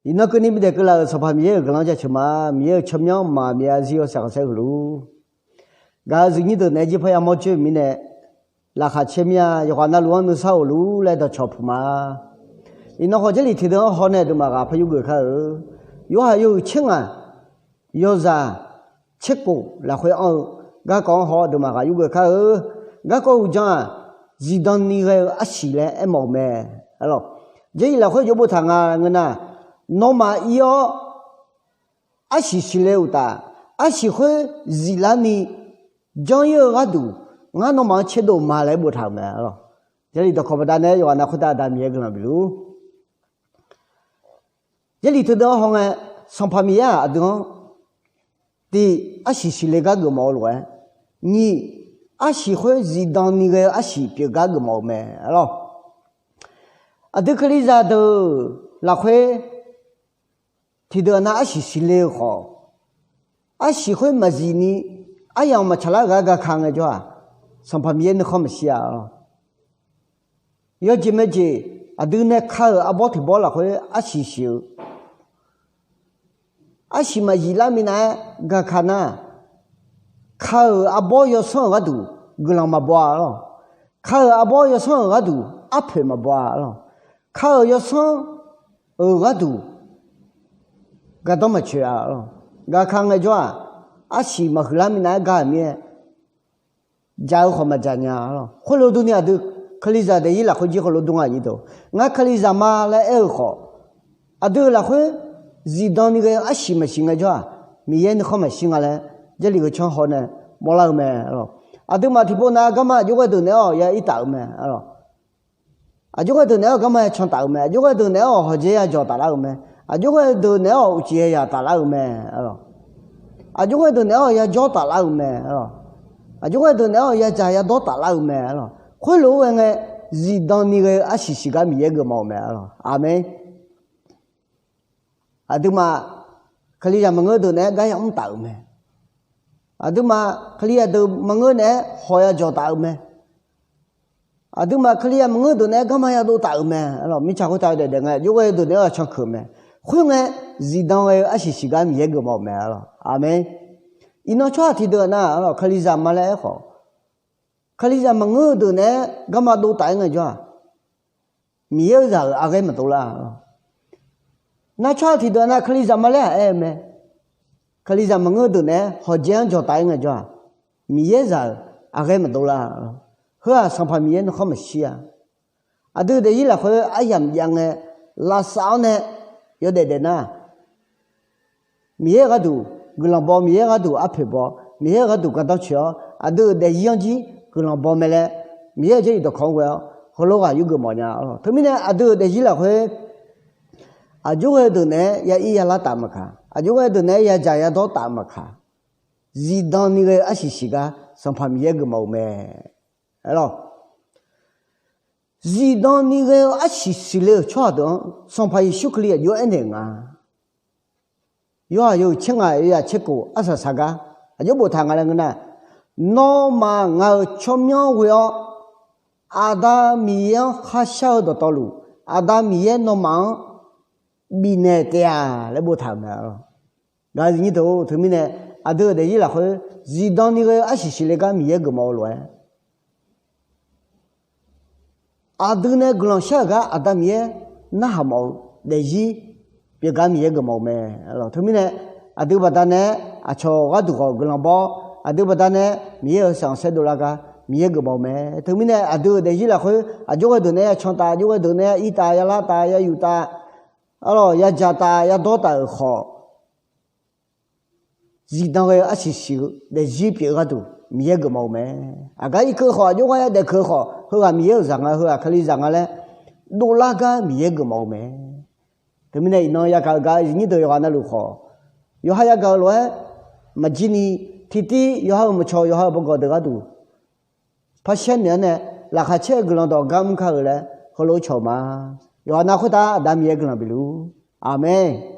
伊那个你们的个啦，说怕米个啷家去嘛，米吃苗嘛，米还是要上山路。噶是你都那几排要么就米呢，那哈前面啊，要话那路上都少路来到桥铺嘛。伊那好这里提到好呢，都嘛个朋友个看，有还有钱啊，有啥吃过来回昂，噶讲好都嘛个有个看，噶讲讲啊，是当你个阿西嘞，哎毛咩，係咯，這來回就不談啊，我那。那麼要阿西西來有的，阿西會日來呢，將有阿度，我那麼吃到馬來不談咩咯？這裡頭可不單呢，有那回答答咩個那比如，這裡頭的行啊，上旁邊啊，對，的阿西西來個個毛咯，你阿西會日當你個阿西別個個毛咩咯？啊，這個例子都來回。提到那阿西西来好，阿西会么子呢？阿样么吃了个看个叫啊，上旁边的好么些啊？要怎么子？啊，都那看阿包提包了会阿西修，阿西么伊拉米呢个看呐，看阿包要上个度，个啷么包咯？看阿包要上个度，阿配么包咯？看要上个度。个多么去啊？个看个叫啊，西嘛荷兰米那个面，家伙嘛家伢咯，回来都伢都，可里在的伊拉回去回来都伢伊都，我可里在嘛来爱好，啊都来回，日当那个西嘛行个叫，米烟好嘛行个嘞，这里个唱好呢，没啦咩咯，啊都嘛提波那干嘛，就个都那哦也一道咩咯，啊就个都那干嘛唱道咩，就个都那哦或者也叫打啦咩。啊，就会都那样接呀打老咩，啊，就会都那样也叫打老咩，啊，就会都那样也家也多打老咩，会路个日当你个阿西西个米个毛咩，阿妹，啊，对嘛，可里呀么个都那个也唔打咩，啊，对嘛，可里呀都么个呢好呀叫打咩，啊，对嘛，可里呀么个都那干嘛呀都打咩，没吃过打的个，就会都那样唱课咩。会呢，日当个阿西西个米个毛咩咯，阿妹，伊那抓提的那，可里在马来好，可里在么个都呢，干嘛都打个叫，米个在阿个么多啦，那抓提的那可里在马来哎咩，可里在么个都呢，好这样叫打个叫，米个在阿个么多啦，和啊上旁米个好么些啊，啊对的，伊拉和阿样样个拉少呢。有的呢，米个都，个啷包米个都阿配包，米个都个到吃啊，都在一样子，个啷包没嘞，米个这里头看过啊，后来啊有个么样啊，他们呢啊都在一来回，啊就会都呢也一样拉大么看，啊就会都呢也家也多大么看，日当那个阿西西个上旁米个毛咩，哎咯。日当那个阿西西了，差的上排修克里有安定啊，有钱啊，有吃过，阿啥个，有不谈个那个呢？那么我出名为阿达米样哈晓得道路，阿达米样那么米呢的啊，来不谈的，那你都他们呢，阿都的伊拉会日当那个阿西西那个米个毛乱。阿都呢，个啷下个阿达米那哈毛来伊别个米个毛咩？他们呢，阿都不但呢，阿瞧阿都好个啷包，阿都不但呢，米个上山都那个米个毛咩？他们呢，阿都来伊拉会，阿就个都呢唱大，就个都呢一大呀拉大呀有大，呀加大呀多大好，日当个阿是少来伊别个都。米个毛咩？啊，个一颗好，就我也得颗好，和啊米个上啊，和啊可里上啊嘞，多拉个米个毛咩？他们呢，那也个你都要那路好，有还个路哎，么今年天有还么巧，有还不搞得个多，怕现在呢，那还车个啷到刚开嘞，和路巧嘛，有那回答米个啷比如，阿妹。